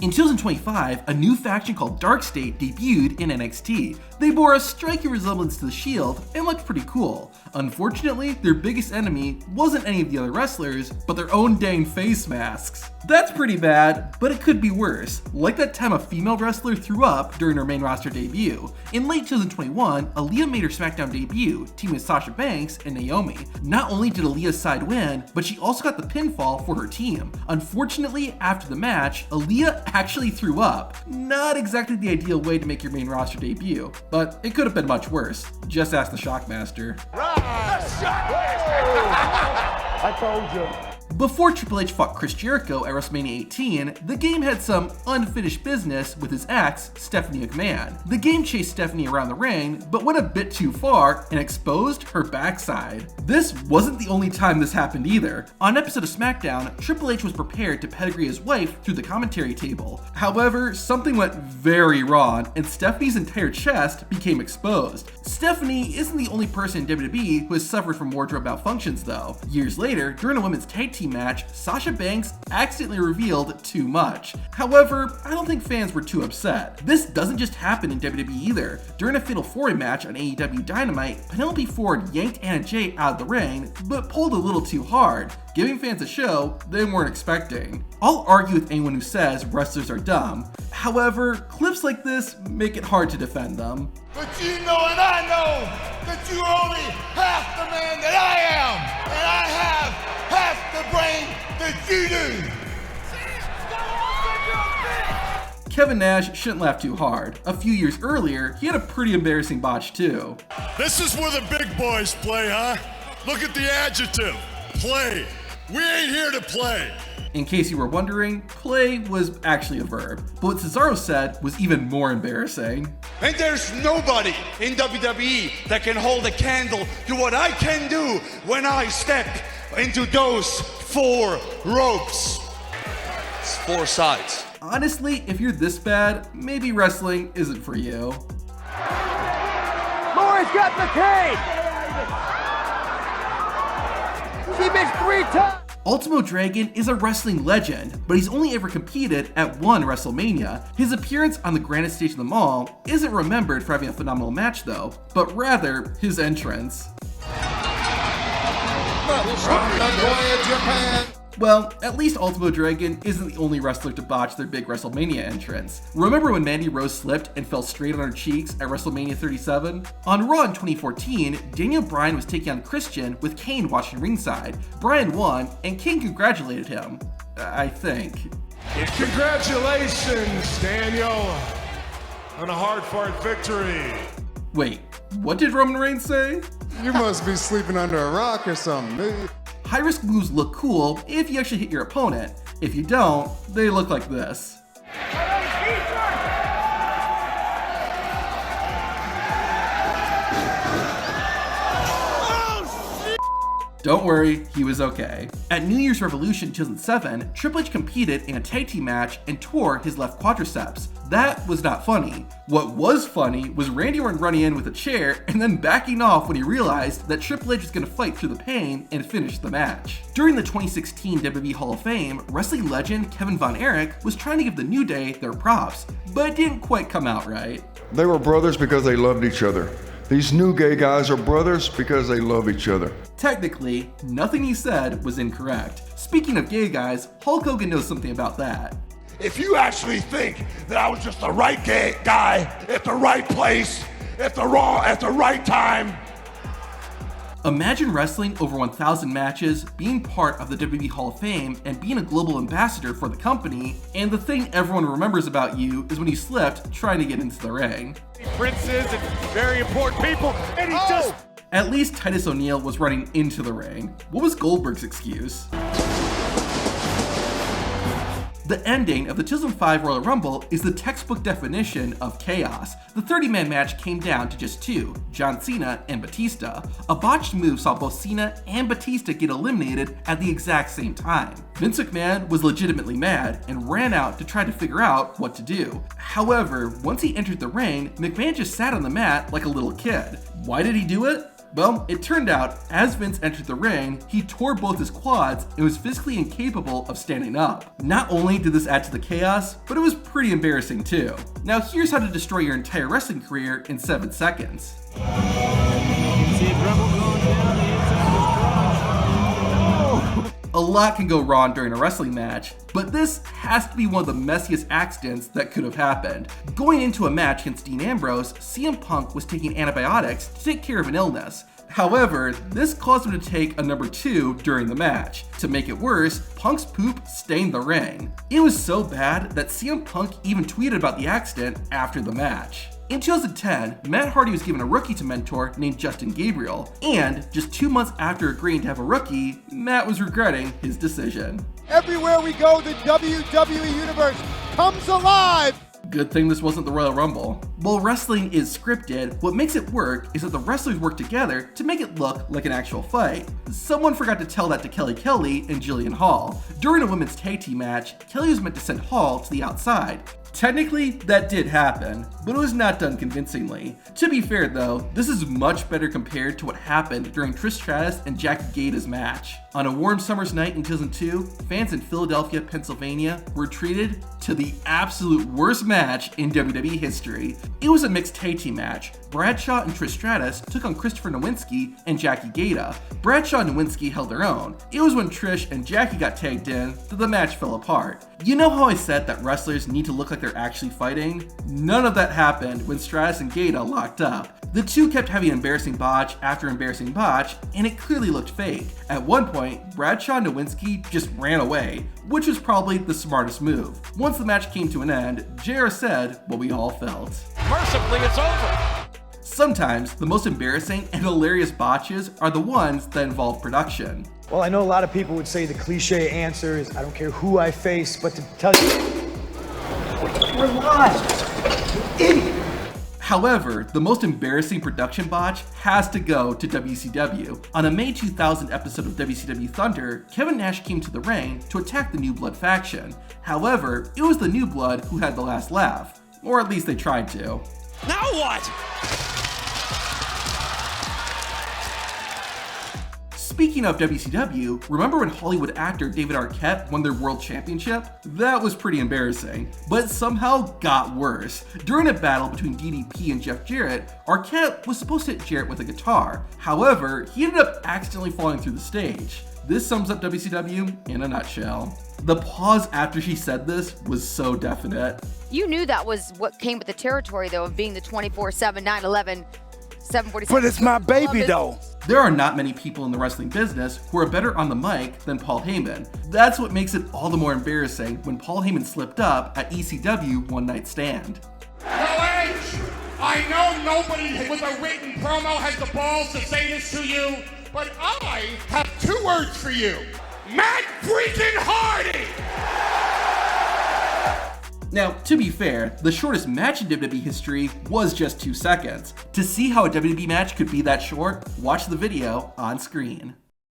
In 2025, a new faction called Dark State debuted in NXT. They bore a striking resemblance to the Shield and looked pretty cool. Unfortunately, their biggest enemy wasn't any of the other wrestlers, but their own dang face masks. That's pretty bad, but it could be worse. Like that time a female wrestler threw up during her main roster debut. In late 2021, Aaliyah made her SmackDown debut, teaming with Sasha Banks and Naomi. Not only did Aaliyah's side win, but she also got the pinfall for her team. Unfortunately, after the match, Aaliyah actually threw up. Not exactly the ideal way to make your main roster debut, but it could have been much worse. Just ask the Shockmaster. I told you. Before Triple H fought Chris Jericho at WrestleMania 18, the game had some unfinished business with his ex, Stephanie McMahon. The game chased Stephanie around the ring, but went a bit too far and exposed her backside. This wasn't the only time this happened either. On an episode of SmackDown, Triple H was prepared to pedigree his wife through the commentary table. However, something went very wrong, and Stephanie's entire chest became exposed. Stephanie isn't the only person in WWE who has suffered from wardrobe malfunctions though. Years later, during a women's tag team match, Sasha Banks accidentally revealed too much. However, I don't think fans were too upset. This doesn't just happen in WWE either. During a Fatal 4-Way match on AEW Dynamite, Penelope Ford yanked Anna Jay out of the ring, but pulled a little too hard, giving fans a show they weren't expecting. I'll argue with anyone who says wrestlers are dumb. However, clips like this make it hard to defend them. But you know and I know that you're only half the man that I am, and I have half the brain that you do. Kevin Nash shouldn't laugh too hard. A few years earlier, he had a pretty embarrassing botch too. This is where the big boys play, huh? Look at the adjective, play. We ain't here to play. In case you were wondering, play was actually a verb, but what Cesaro said was even more embarrassing. And there's nobody in WWE that can hold a candle to what I can do when I step into those 4 ropes. It's 4 sides. Honestly, if you're this bad, maybe wrestling isn't for you. Laura's got the cane! She missed 3 times! Ultimo Dragon is a wrestling legend, but he's only ever competed at one WrestleMania. His appearance on the grandest stage in the mall isn't remembered for having a phenomenal match though, but rather his entrance. Well, at least Ultimo Dragon isn't the only wrestler to botch their big WrestleMania entrance. Remember when Mandy Rose slipped and fell straight on her cheeks at WrestleMania 37? On Raw in 2014, Daniel Bryan was taking on Christian with Kane watching ringside. Bryan won, and Kane congratulated him. I think. Congratulations, Daniel, on a hard-fought victory. Wait, what did Roman Reigns say? You must be sleeping under a rock or something. High-risk moves look cool if you actually hit your opponent. If you don't, they look like this. Don't worry, he was okay. At New Year's Revolution 2007, Triple H competed in a tag team match and tore his left quadriceps. That was not funny. What was funny was Randy Orton running in with a chair and then backing off when he realized that Triple H was going to fight through the pain and finish the match. During the 2016 WWE Hall of Fame, wrestling legend Kevin Von Erich was trying to give the New Day their props, but it didn't quite come out right. They were brothers because they loved each other. These new gay guys are brothers because they love each other. Technically, nothing he said was incorrect. Speaking of gay guys, Hulk Hogan knows something about that. If you actually think that I was just the right gay guy at the right place, at the right time. Imagine wrestling over 1,000 matches, being part of the WWE Hall of Fame, and being a global ambassador for the company, and the thing everyone remembers about you is when you slipped trying to get into the ring. Princes and very important people, and he just... At least Titus O'Neil was running into the ring. What was Goldberg's excuse? The ending of the 2005 Royal Rumble is the textbook definition of chaos. The 30-man match came down to just 2, John Cena and Batista. A botched move saw both Cena and Batista get eliminated at the exact same time. Vince McMahon was legitimately mad and ran out to try to figure out what to do. However, once he entered the ring, McMahon just sat on the mat like a little kid. Why did he do it? Well, it turned out, as Vince entered the ring, he tore both his quads and was physically incapable of standing up. Not only did this add to the chaos, but it was pretty embarrassing too. Now here's how to destroy your entire wrestling career in 7 seconds. A lot can go wrong during a wrestling match, but this has to be one of the messiest accidents that could have happened. Going into a match against Dean Ambrose, CM Punk was taking antibiotics to take care of an illness. However, this caused him to take a number 2 during the match. To make it worse, Punk's poop stained the ring. It was so bad that CM Punk even tweeted about the accident after the match. In 2010, Matt Hardy was given a rookie to mentor named Justin Gabriel, and just 2 months after agreeing to have a rookie, Matt was regretting his decision. Everywhere we go, the WWE Universe comes alive! Good thing this wasn't the Royal Rumble. While wrestling is scripted, what makes it work is that the wrestlers work together to make it look like an actual fight. Someone forgot to tell that to Kelly Kelly and Jillian Hall. During a women's tag team match, Kelly was meant to send Hall to the outside. Technically, that did happen, but it was not done convincingly. To be fair though, this is much better compared to what happened during Trish Stratus and Jackie Gaeta's match. On a warm summer's night in 2002, fans in Philadelphia, Pennsylvania were treated to the absolute worst match in WWE history. It was a mixed tag team match. Bradshaw and Trish Stratus took on Christopher Nowinski and Jackie Gaeta. Bradshaw and Nowinski held their own. It was when Trish and Jackie got tagged in that the match fell apart. You know how I said that wrestlers need to look like they're actually fighting? None of that happened when Stratus and Gaeta locked up. The two kept having embarrassing botch after embarrassing botch, and it clearly looked fake. At one point, Bradshaw and Nowinski just ran away, which was probably the smartest move. Once the match came to an end, JR said what we all felt. Mercifully, it's over. Sometimes, the most embarrassing and hilarious botches are the ones that involve production. Well, I know a lot of people would say the cliche answer is, I don't care who I face, but to tell you... We're live, you idiot! However, the most embarrassing production botch has to go to WCW. On a May 2000 episode of WCW Thunder, Kevin Nash came to the ring to attack the New Blood faction. However, it was the New Blood who had the last laugh. Or at least they tried to. Now what? Speaking of WCW, remember when Hollywood actor David Arquette won their world championship? That was pretty embarrassing, but it somehow got worse. During a battle between DDP and Jeff Jarrett, Arquette was supposed to hit Jarrett with a guitar. However, he ended up accidentally falling through the stage. This sums up WCW in a nutshell. The pause after she said this was so definite. You knew that was what came with the territory, though, of being the 24/7, 9/11, 747. But it's my baby, though. There are not many people in the wrestling business who are better on the mic than Paul Heyman. That's what makes it all the more embarrassing when Paul Heyman slipped up at ECW One Night Stand. I know nobody with a written promo has the balls to say this to you, but I have 2 words for you. Matt freaking Hardy! Now, to be fair, the shortest match in WWE history was just 2 seconds. To see how a WWE match could be that short, watch the video on screen.